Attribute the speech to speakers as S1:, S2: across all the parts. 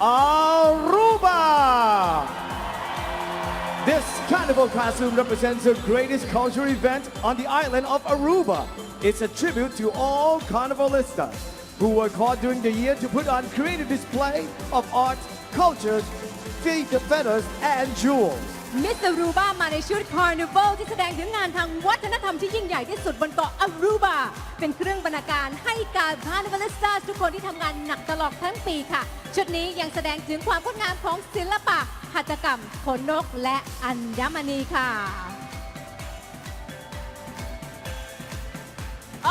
S1: Aruba. This carnival costume represents the greatest cultural event on the island of Aruba. It's a tribute to all carnivalistas who work hard during the year to put on creative display of art, culture, feathers, and jewels.
S2: มิสรูบามาในชุดคาร์นิวัลที่แสดงถึงงานทางวัฒนธรรมที่ยิ่งใหญ่ที่สุดบนเกาะอารูบาเป็นเครื่องบรรณาการให้กับคาร์นิวัลิสต้าทุกคนที่ทำงานหนักตลอดทั้งปีค่ะชุดนี้ยังแสดงถึงความงดงามของศิลปะหัตถกรรมขนนกและอัญมณีค่ะ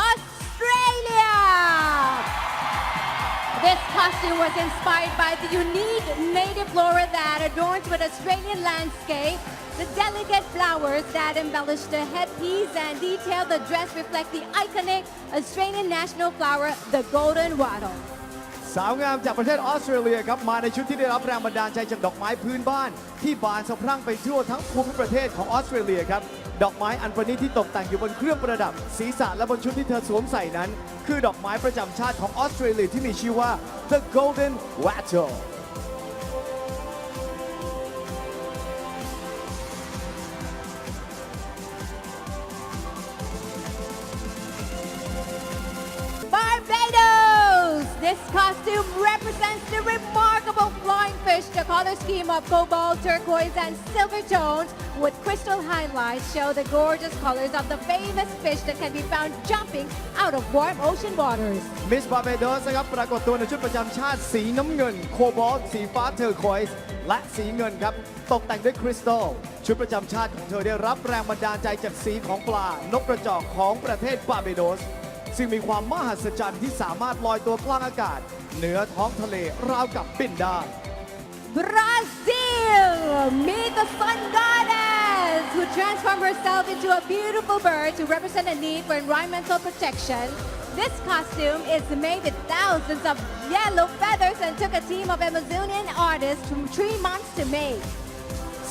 S2: Australia This costume was inspired by the unique native flora that adorns with Australian landscape. The delicate flowers that embellish the headpiece and detail the dress reflect the iconic Australian national flower, the golden wattle.
S1: สาวงามจากประเทศออสเตรเลียครับมาในชุดที่ได้รับแรงบันดาลใจจากดอกไม้พื้นบ้านที่บานสะพรั่งไปทั่วทั้งภูมิประเทศของออสเตรเลียครับดอกไม้อันประณีตที่ตกแต่งอยู่บนเครื่องประดับศีรษะและบนชุดที่เธอสวมใส่นั้นคือดอกไม้ประจำชาติของออสเตรเลียที่มีชื่อว่า the golden wattle
S2: This costume represents the remarkable flying fish. The color scheme of cobalt, turquoise, and silver tones with crystal highlights show the gorgeous colors of the famous fish that can be found jumping out of warm ocean waters.
S1: Miss Barbados นะครับปรากฏตัวในชุดประจำชาติสีน้ำเงินโคบอลต์สีฟ้าเทอร์ควอยส์และสีเงินครับตกแต่งด้วยคริสตัลชุดประจำชาติของเธอได้รับแรงบันดาลใจจากสีของปลานกกระจอกของประเทศบาร์เบโดสซึ่งมีความมหัศจรรย์ที่สามารถลอยตัวกลางอากาศเหนือท้องทะเลราวกับบินได้
S2: Brazil! Meet the sun goddess who transformed herself into a beautiful bird to represent a need for environmental protection. This costume is made with thousands of yellow feathers and took a team of Amazonian artists from 3 months to make.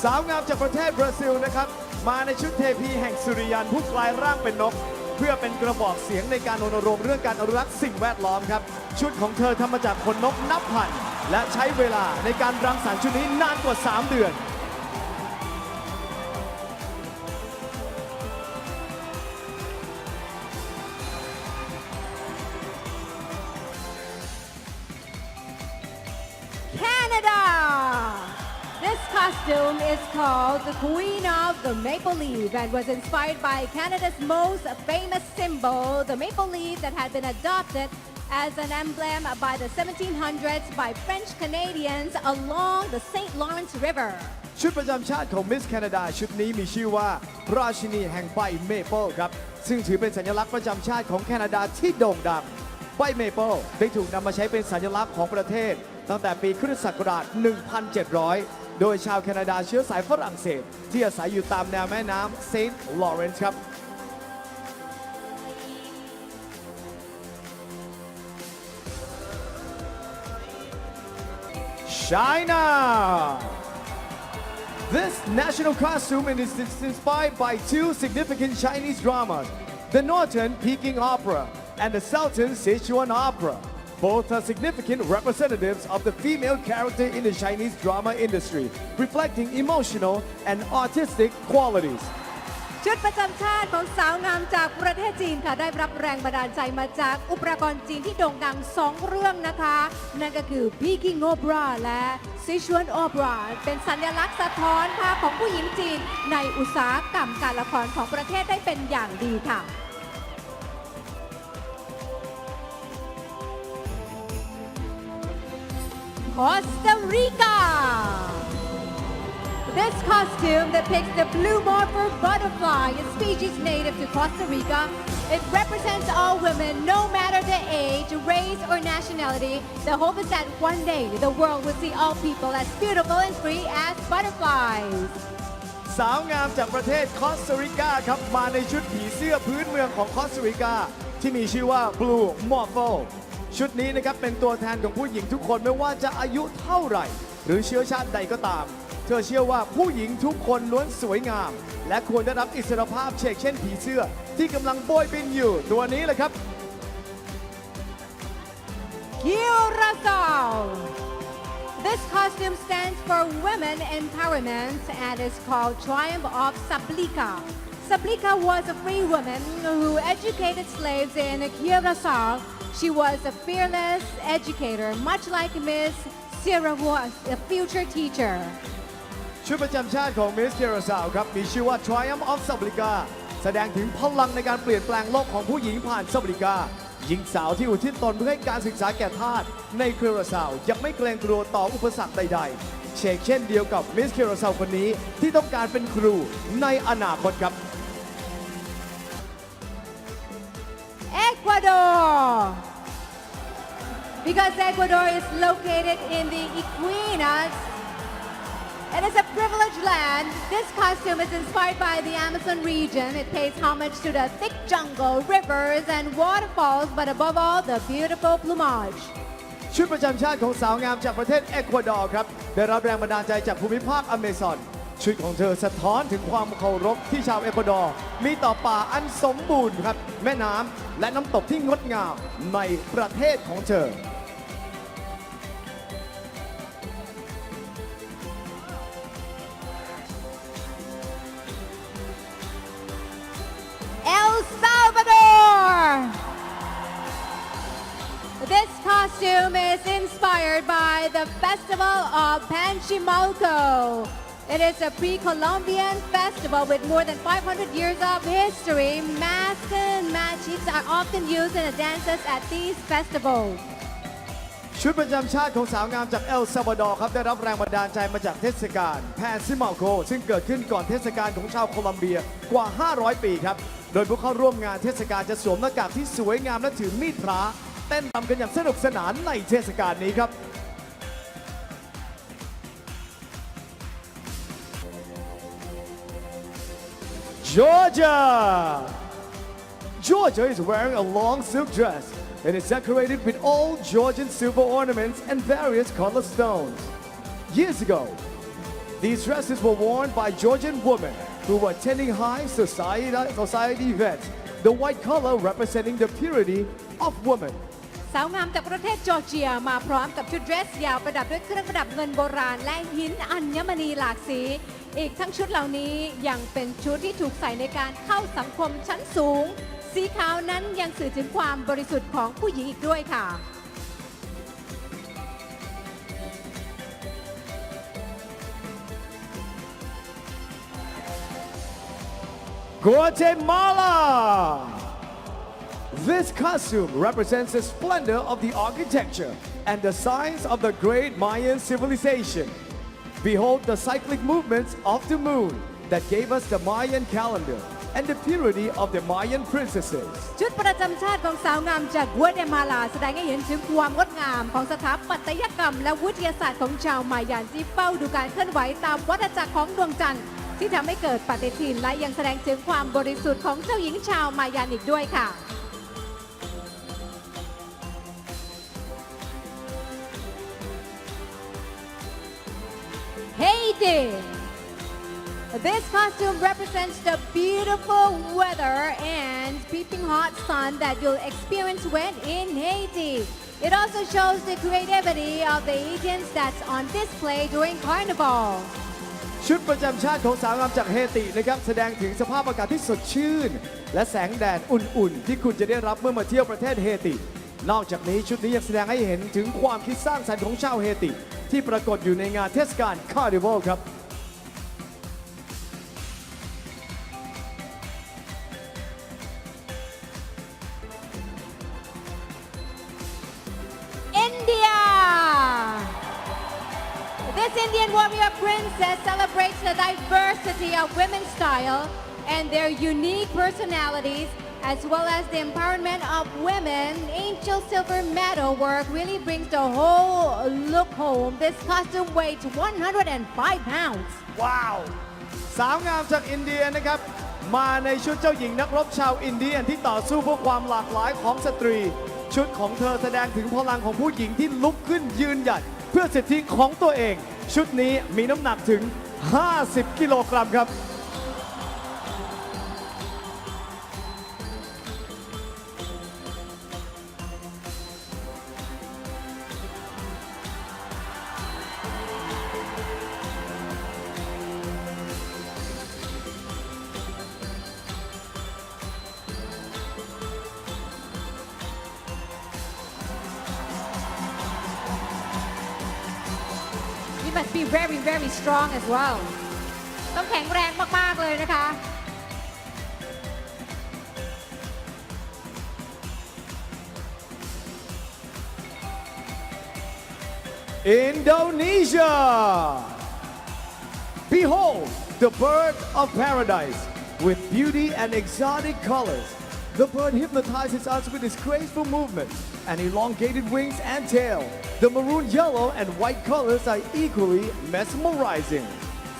S1: สาวงามจากประเทศบราซิลนะครับมาในชุดเทพีแห่งสุริยันผู้กลายร่างเป็นนกเพื่อเป็นกระบอกเสียงในการรณรงค์เรื่องการอนุรักษ์สิ่งแวดล้อมครับชุดของเธอทำมาจากขนนกนับพันและใช้เวลาในการรังสรรค์ชุดนี้นานกว่า3 เดือน
S2: Canada! This costume is called the Queen of the Maple Leaf and was inspired by Canada's most famous symbol, the maple leaf that had been adopted as an emblem by the 1700s by French Canadians along the St. Lawrence River.
S1: ชุดประจำชาติของมิสแคนาดาชุดนี้มีชื่อว่าราชินีแห่งใบเมเปิลครับซึ่งถือเป็นสัญลักษณ์ประจำชาติของแคนาดาที่โด่งดังใบเมเปิลได้ถูกนำมาใช้เป็นสัญลักษณ์ของประเทศตั้งแต่ปีคริสตศักราช 1700 โดยชาวแคนาดาเชื้อสายฝรั่งเศสที่อาศัยอยู่ตามแนวแม่น้ำเซนต์ลอเรนซ์ครับ China This national costume is inspired by 2 significant Chinese dramas the Northern Peking Opera and the Southern Sichuan Opera Both are significant representatives of the female character in the Chinese drama industry, reflecting emotional and artistic qualities.
S2: ชุดประจำชาติของสาวงามจากประเทศจีนค่ะได้รับแรงบันดาลใจมาจากอุปกรณ์จีนที่โด่งดัง2 เรื่องนะคะนั่นก็คือ Peking Opera และ Sichuan Opera เป็นสัญลักษณ์สะท้อนภาพของผู้หญิงจีนในอุตสาหกรรมการละครของประเทศได้เป็นอย่างดีค่ะCosta Rica. This costume depicts the blue morpher butterfly, a species native to Costa Rica. It represents all women, no matter their age, race, or nationality. The hope is that one day the world will see all people as beautiful and free as butterflies.
S1: สาวงามจากประเทศคอสตาริกาครับมาในชุดผีเสื้อพื้นเมืองของคอสตาริกาที่มีชื่อว่า Blue Morphleชุดนี้นะครับเป็นตัวแทนของผู้หญิงทุกคนไม่ว่าจะอายุเท่าไหร่หรือเชื้อชาติใดก็ตามเธอเชื่อว่าผู้หญิงทุกคนล้วนสวยงามและควรได้รับอิสรภาพเช่นเช่นผีเสื้อที่กำลังโบยบินอยู่ตัวนี้แหละครับ
S2: Curacao The This costume stands for women empowerment and is called Triumph of Sablika. Sablika was a free woman who educated slaves in Curacao. She was a fearless educator, much like Miss Sierra was a future teacher.
S1: ชุดประจำชาติของ Miss Curacao ครับมีชื่อว่า Triumph of Sablika แสดงถึงพลังในการเปลี่ยนแปลงโลกของผู้หญิงผ่านซาบลิกาหญิงสาวที่อุทิศตนเพื่อให้การศึกษาแก่ทาสในเคอราซาวยังไม่เกรงกลัวต่ออุปสรรคใดๆเช่นเดียวกับ Miss Curacao คนนี้ที่ต้องการเป็นครูในอนาคตครับ
S2: Ecuador. Because Ecuador is located in the Equinas, it is a privileged land. This costume is inspired by the Amazon region. It pays homage to the thick jungle, rivers, and waterfalls, but above all, the beautiful plumage.
S1: ชุดประจำชาติของสาวงามจากประเทศเอกวาดอร์ครับได้รับแรงบันดาลใจจากภูมิภาคอเมซอนชุดของเธอสะท้อนถึงความเคารพที่ชาวเอกวาดอร์มีต่อป่าอันสมบูรณ์ครับแม่น้ำและน้ำตกที่งดงามในประเทศของเธอ
S2: El Salvador. This costume is inspired by the Festival of Panchimalco. It is a pre-Columbian festival with more than 500 years of history. Masks and magics are often used in the dances at these festivals.
S1: ชุดประจำชาติของสาวงามจากเอลซัลวาดอร์ครับได้รับแรงบันดาลใจมาจากเทศกาลแพนซิมาโกซึ่งเกิดขึ้นก่อนเทศกาลของชาวโคลัมเบียกว่า 500 ปีครับโดยผู้เข้าร่วมงานเทศกาลจะสวมหน้ากากที่สวยงามและถือมีดพระเต้นรำกันอย่างสนุกสนานในเทศกาลนี้ครับ Georgia Georgia is wearing a long silk dress and is decorated with old Georgian silver ornaments and various colored stones. Years ago, these dresses were worn by Georgian women who were attending high society events, the white color representing the purity of women.
S2: สาวงามจากประเทศจอร์เจียมาพร้อมกับชุดเดรสยาวประดับด้วยเครื่องประดับเงินโบราณและหินอัญมณีหลากสี อีกทั้งชุดเหล่านี้ยังเป็นชุดที่ถูกใส่ในการเข้าสังคมชั้นสูง สีขาวนั้นยังสื่อถึงความบริสุทธิ์ของผู้หญิงอีกด้วยค่ะ
S1: Guatemala! This costume represents the splendor of the architecture and the signs of the great Mayan civilization. Behold the cyclic movements of the moon that gave us the Mayan calendar and the purity of the Mayan princesses.
S2: ชุดประจำชาติของสาวงามจากกัวเตมาลาแสดงให้เห็นถึงความงดงามของสถาปัตยกรรมและวิทยาศาสตร์ของชาวมายันที่เฝ้าดูการเคลื่อนไหวตามวัฏจักรของดวงจันทร์ที่ทำให้เกิดปฏิทินและยังแสดงถึงความบริสุทธิ์ของเจ้าหญิงชาวมายันอีกด้วยค่ะ Haiti. This costume represents the beautiful weather and peeping hot sun that you'll experience when in Haiti. It also shows the creativity of the Haitians that's on display during Carnival.
S1: ชุดประจำชาติของสาวงามจากเฮตินะครับแสดงถึงสภาพอากาศที่สดชื่นและแสงแดดอุ่นๆที่คุณจะได้รับเมื่อมาเที่ยวประเทศเฮตินอกจากนี้ชุดนี้ยังแสดงให้เห็นถึงความคิดสร้างสรรค์ของชาวเฮติที่ปรากฏอยู่ในงานเทศกาลคาร์นิวัลครับ
S2: India. This Indian warrior princess celebrates the diversity of women's style and their unique personalities, as well as the empowerment of women. Angel silver metal work really brings the whole look home. This costume weighs 105 pounds.
S1: ว้าวสาวงามจากอินเดียนะครับมาในชุดเจ้าหญิงนักรบชาวอินเดียที่ต่อสู้เพื่อความหลากหลายของสตรีชุดของเธอแสดงถึงพลังของผู้หญิงที่ลุกขึ้นยืนหยัดเพื่อสิทธิของตัวเองชุดนี้มีน้ำหนักถึง 50 กิโลกรัมครับ
S2: must be very very strong as well ต้องแข็งแรงมากๆเลยนะคะ
S1: Indonesia. Behold the bird of paradise with beauty and exotic colors. The bird hypnotizes us with its graceful movement and elongated wings and tail. The maroon yellow and white colors are equally mesmerizing.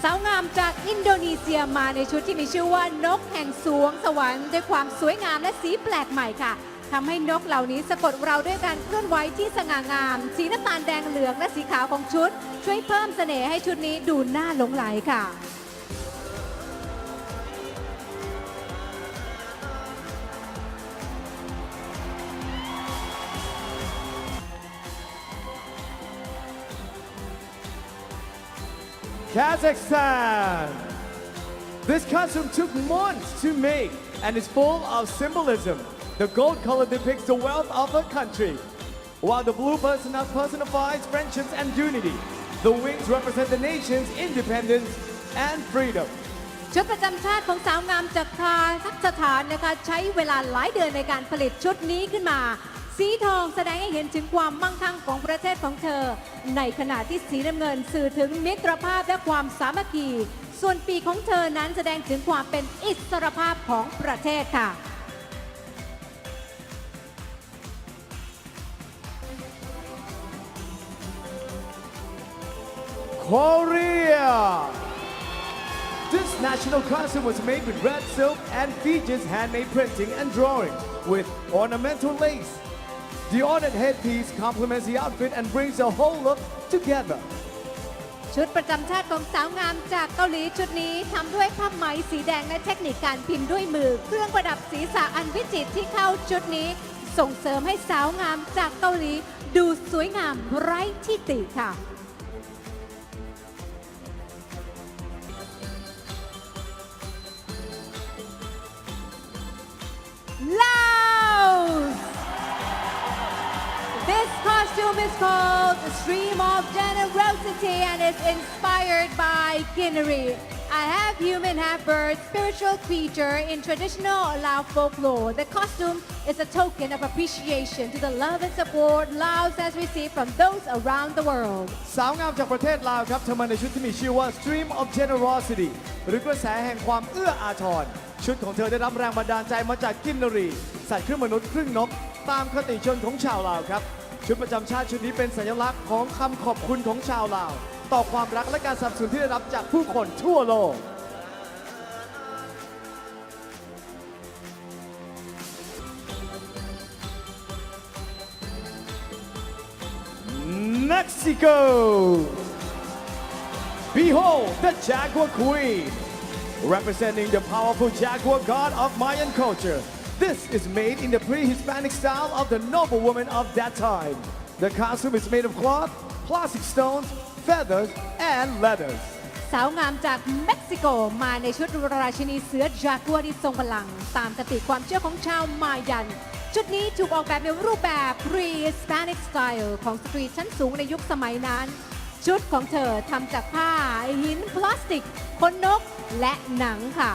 S2: สาวงามจากอินโดนีเซียมาในชุดที่มีชื่อว่านกแห่งสวงสวรรค์ด้วยความสวยงามและสีแปลกใหม่ค่ะทำให้นกเหล่านี้สะกดเราด้วยการเคลื่อนไหวที่สง่างาม สีน้ำตาลแดงเหลืองและสีขาวของชุด ช่วยเพิ่มเสน่ห์ให้ชุดนี้ดูน่าหลงไหลค่ะ
S1: Kazakhstan. This costume took months to make and is full of symbolism. The gold color depicts the wealth of a country, while the blue personifies friendships and unity. The wings represent the nation's independence and freedom.
S2: ชุดประจำชาติของสาวงามจากคาซัคสถานนะคะใช้เวลาหลายเดือนในการผลิตชุดนี้ขึ้นมา สีทองแสดงให้เห็นถึงความมั่งคั่งของประเทศของเธอ ในขณะที่สีน้ำเงินสื่อถึงมิตรภาพและความสามัคคี ส่วนปีกของเธอนั้นแสดงถึงความเป็นอิสรภาพของประเทศค่ะ
S1: Korea. This national costume was made with red silk and features handmade printing and drawing with ornamental lace. The ornate headpiece complements the outfit and brings the whole look together.
S2: ชุดประจำชาติของสาวงามจากเกาหลีชุดนี้ทำด้วยผ้าไหมสีแดงและเทคนิคการพิมพ์ด้วยมือ เครื่องประดับศีรษะอันวิจิตรที่เข้าชุดนี้ ส่งเสริมให้สาวงามจากเกาหลีดูสวยงามไร้ที่ติค่ะ Laos! This costume is called the Stream of Generosity and is inspired by Guinea, a half-human, half-bird spiritual creature in traditional Lao folklore. The costume is a token of appreciation to the love and support Laos has received from those around the world.
S1: สาวงามจากประเทศลาวครับเธอมาในชุดที่มีชื่อว่า Stream of Generosity หรือกระแสแห่งความเอื้ออาทร ชุดของเธอได้รับแรงบันดาลใจมาจากกินนรีสัตว์ครึ่งมนุษย์ครึ่งนกตามคติชนของชาวลาวครับชุดประจำชาติชุดนี้เป็นสัญลักษณ์ของคำขอบคุณของชาวลาวต่อความรักและการสนับสนุนที่ได้รับจากผู้คนทั่วโลก Mexico. Behold the Jaguar Queen, representing the powerful jaguar god of Mayan culture. This is made in the pre-Hispanic style of the noblewoman of that time. The costume is made of cloth, plastic stones, feathers, and leathers.
S2: สาวงามจากเม็กซิโกมาในชุดราชินีเสือจากัวที่ทรงพลังตามคติความเชื่อของชาวมายัน ชุดนี้ถูกออกแบบในรูปแบบ pre-Hispanic style ของสตรีชั้นสูงในยุคสมัยนั้น ชุดของเธอทำจากผ้าหินพลาสติกขนนกและหนังค่ะ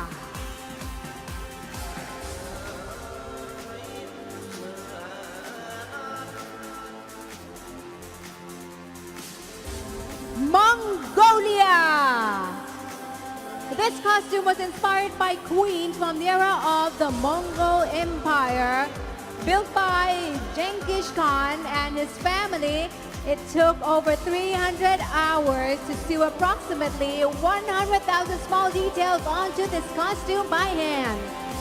S2: Mongolia! This costume was inspired by queens from the era of the Mongol Empire. Built by Genghis Khan and his family, it took over 300 hours to sew approximately 100,000 small details onto this costume by hand.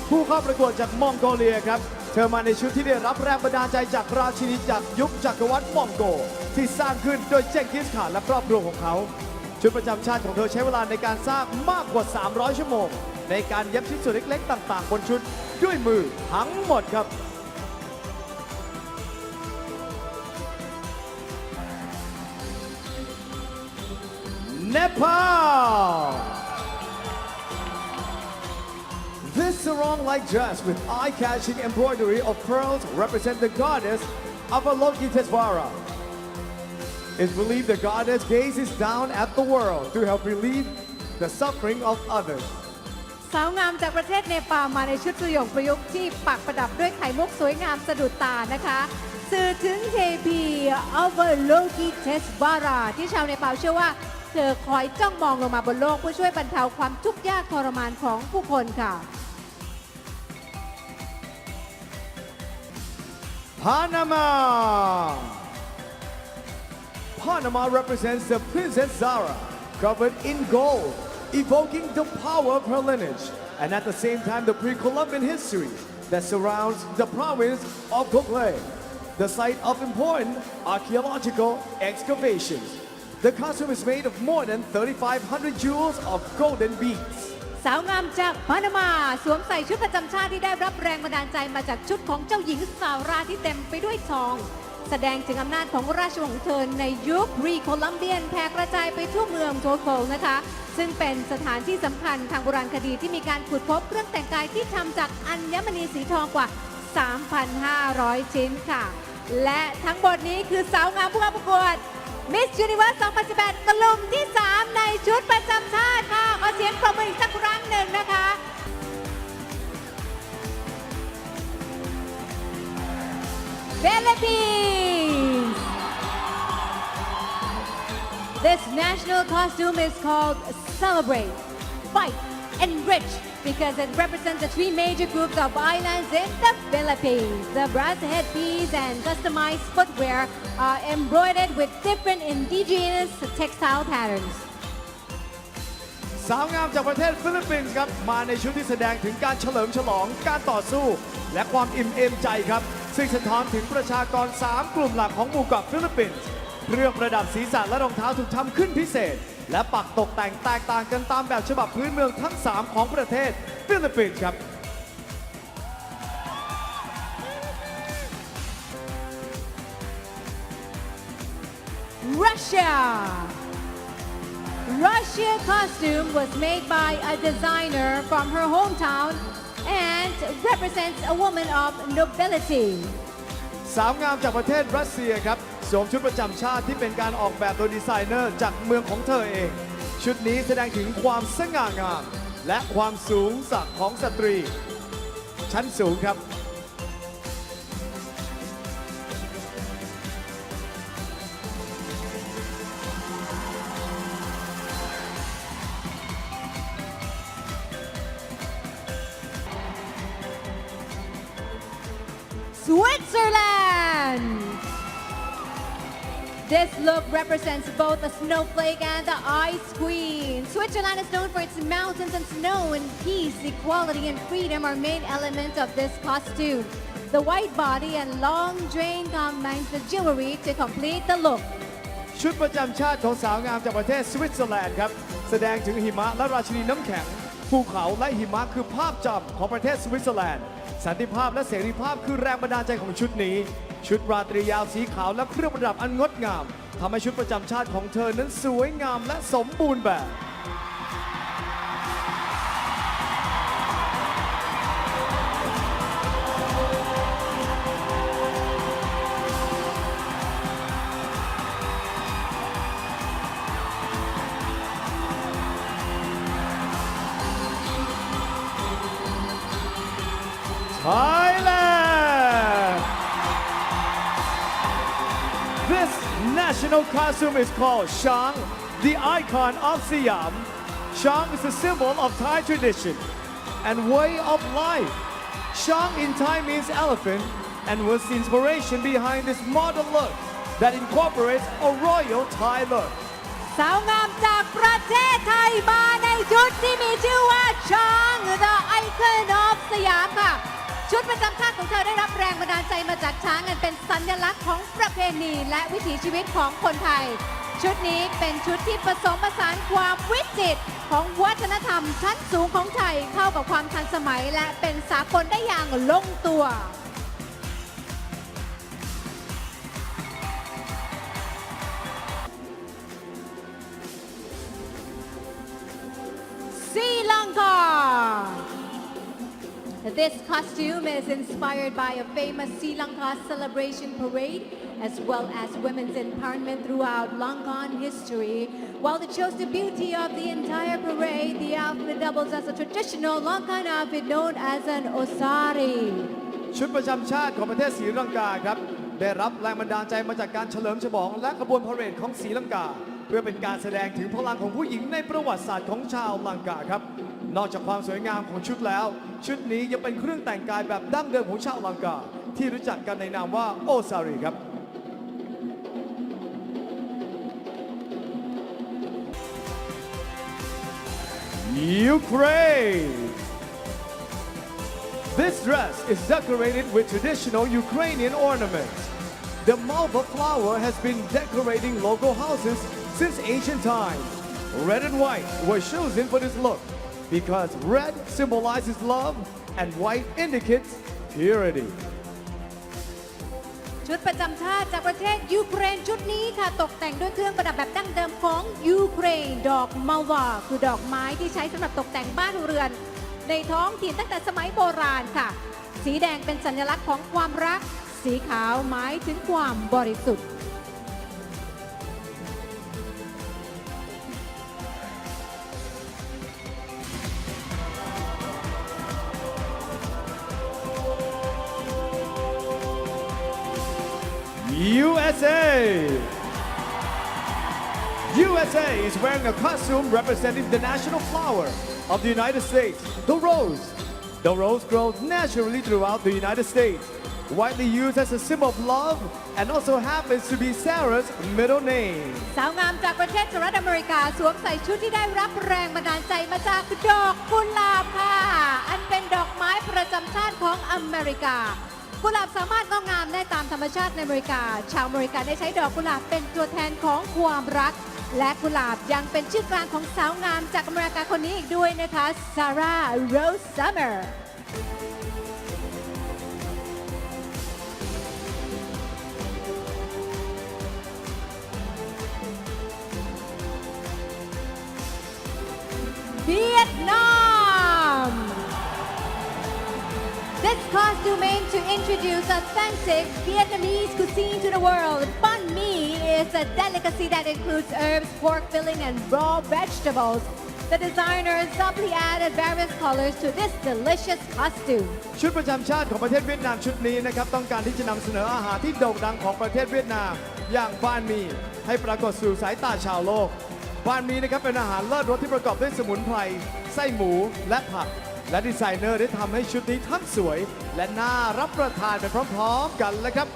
S1: ผู้เข้าประกวดจากมองโกเลียครับเธอมาในชุดที่ได้รับแรงบันดาลใจจากราชินีจากยุคจักรวรรดิมองโกที่สร้างขึ้นโดยเจงกิสข่านและครอบครัวของเขาชุดประจำชาติของเธอใช้เวลาในการสร้างมากกว่า300ชั่วโมงในการเย็บชิ้นส่วนเล็กๆต่างๆบนชุดด้วยมือทั้งหมดครับ Nepal. This sarong-like dress with eye-catching embroidery of pearls represents the goddess Avalokitesvara. It's believed the goddess gazes down at the world to help relieve the suffering of others.
S2: สาวงามจากประเทศเนปาลมาในชุดสยองประยุกต์ที่ปักประดับด้วยไข่มุกสวยงามสะดุดตานะคะสื่อถึงเทพีอัลเวโลกิเทสวาราที่ชาวเนปาลเชื่อว่าเธอคอยจ้องมองลงมาบนโลกเพื่อช่วยบรรเทาความทุกข์ยากทรมานของผู้คนค่ะ
S1: Panama represents the Princess Zara, covered in gold, evoking the power of her lineage, and at the same time the pre-Columbian history that surrounds the province of Cocle, the site of important archaeological excavations. The costume is made of more than 3,500 jewels of golden beads.
S2: สาวงามจากปานามาสวมใส่ชุดประจำชาติที่ได้รับแรงบันดาลใจมาจากชุดของเจ้าหญิงซาร่าที่เต็มไปด้วยทอง แสดงถึงอำนาจของราชวงศ์ของเธอในยุครีโคลัมเบียนแผ่กระจายไปทั่วเมืองโทโคลนะคะซึ่งเป็นสถานที่สำคัญทางโบราณคดีที่มีการขุดพบเครื่องแต่งกายที่ทำจากอัญมณีสีทองกว่า 3,500 ชิ้นค่ะและทั้งหมดนี้คือสาวงามผู้เข้าประกวดMiss Universe 2018 กลุ่มที่ 3 ในชุดประจำชาติค่ะขอเสียงปรบมืออีกสักครั้งหนึ่งนะคะ Philippines This national costume is called Celebrate, Fight, Enrich because it represents the 3 major groups of islands in the Philippines. The brass headpiece and customized footwear are embroidered with different indigenous textile patterns.
S1: สาวงามจากประเทศฟิลิปปินส์ครับมาในชุดที่แสดงถึงการเฉลิมฉลองการต่อสู้และความอิ่มเอมใจครับซึ่งสะท้อนถึงประชากร 3 กลุ่มหลักของหมู่เกาะฟิลิปปินส์เครื่องประดับศีรษะและรองเท้าถูกทำขึ้นพิเศษและปักตกแต่งแตกต่างกันตามแบบฉบับพื้นเมืองทั้ง 3 ของประเทศฟิลิปปินส์ครับ
S2: Russia costume was made by a designer from her hometown and represents a woman of nobility.
S1: สาวงามจากประเทศรัสเซียครับสวมชุดประจำชาติที่เป็นการออกแบบโดยดีไซเนอร์จากเมืองของเธอเองชุดนี้แสดงถึงความสง่างามและความสูงสักของสตรีชั้นสูงครับ
S2: Switzerland! This look represents both the snowflake and the ice queen. Switzerland is known for its mountains and snow, and peace, equality, and freedom are main elements of this costume. The white body and long train combines the jewelry to complete the look.
S1: ชุดประจำชาติของสาวงามจากประเทศสวิตเซอร์แลนด์ครับแสดงถึงหิมะและราชินีน้ำแข็งภูเขาและหิมะคือภาพจำของประเทศสวิตเซอร์แลนด์สันติภาพและเสรีภาพคือแรงบันดาลใจของชุดนี้ชุดราตรียาวสีขาวและเครื่องประดับอันงดงามทำให้ชุดประจำชาติของเธอนั้นสวยงามและสมบูรณ์แบบ Thailand! This national costume is called Shang, the icon of Siam. Shang is a symbol of Thai tradition and way of life. Shang in Thai means elephant and was the inspiration behind this modern look that incorporates a royal Thai look.
S2: สาวงามจากประเทศไทยมาในชุดที่มีชื่อว่าช้าง The Icon of สยามค่ะชุดประจำชาติของเธอได้รับแรงบันดาลใจมาจากช้างอันเป็นสัญลักษณ์ของประเพณีและวิถีชีวิตของคนไทยชุดนี้เป็นชุดที่ผสมผสานความวิจิตรของวัฒนธรรมชั้นสูงของไทยเข้ากับความทันสมัยและเป็นสากลได้อย่างลงตัว This costume is inspired by a famous Sri Lanka celebration parade as well as women's empowerment throughout Lankan history. While it shows the beauty of the entire parade, the outfit doubles as a traditional Lankan outfit known as an osari.
S1: ชุดประจำชาติของประเทศศรีลังกาครับได้รับแรงบันดาลใจมาจากการเฉลิมฉลองและขบวนพาเหรดของศรีลังกาเพื่อเป็นการแสดงถึงพลังของผู้หญิงในประวัติศาสตร์ของชาวลังกาครับนอกจากความสวยงามของชุดแล้วชุดนี้ยังเป็นเครื่องแต่งกายแบบดั้งเดิมของชาวลังกาที่รู้จักกันในนามว่าโอซารีครับ Ukraine This dress is decorated with traditional Ukrainian ornaments. The malva flower has been decorating local houses since ancient times. Red and white were chosen for this look because red symbolizes love and white indicates purity.
S2: ชุดประจำชาติจากประเทศยูเครนชุดนี้ค่ะตกแต่งด้วยเครื่องประดับแบบดั้งเดิมของยูเครนดอกมัลวาคือดอกไม้ที่ใช้สำหรับตกแต่งบ้านเรือนในท้องถิ่นตั้งแต่สมัยโบราณค่ะสีแดงเป็นสัญลักษณ์ของความรักสีขาวหมายถึงความบริสุทธิ์
S1: USA USA is wearing a costume representing the national flower of the United States, the rose. The rose grows naturally throughout the United States, widely used as a symbol of love and also happens to be Sarah's middle name.
S2: สาวงามจากประเทศสหรัฐอเมริกาสวมใส่ชุดที่ได้รับแรงบันดาลใจมาจากดอกกุหลาบค่ะอันเป็นดอกไม้ประจำชาติของอเมริกากุหลาบสามารถงอกงามได้ตามธรรมชาติในอเมริกาชาวอเมริกันได้ใช้ดอกกุหลาบเป็นตัวแทนของความรักและกุหลาบยังเป็นชื่อกลางของสาวงามจากอเมริกาคนนี้อีกด้วยนะคะซาร่าโรสซัมเมอร์ Vietnam. This costume aims to introduce authentic Vietnamese cuisine to the world. Banh mi is a delicacy that includes herbs, pork filling, and raw vegetables. The designer subtly added various colors to this delicious costume.
S1: ชุดประจำชาติของประเทศเวียดนามชุดนี้นะครับต้องการที่จะนำเสนออาหารที่โด่งดังของประเทศเวียดนามอย่างบานหมี่ให้ปรากฏสู่สายตาชาวโลกบานหมี่นะครับเป็นอาหารเลิศรสที่ประกอบด้วยสมุนไพรไส้หมูและผักและดีไซเนอร์ได้ทำให้ชุดนี้ทั้งสวยและน่ารับประทานไปพร้อมๆกันเลยครับ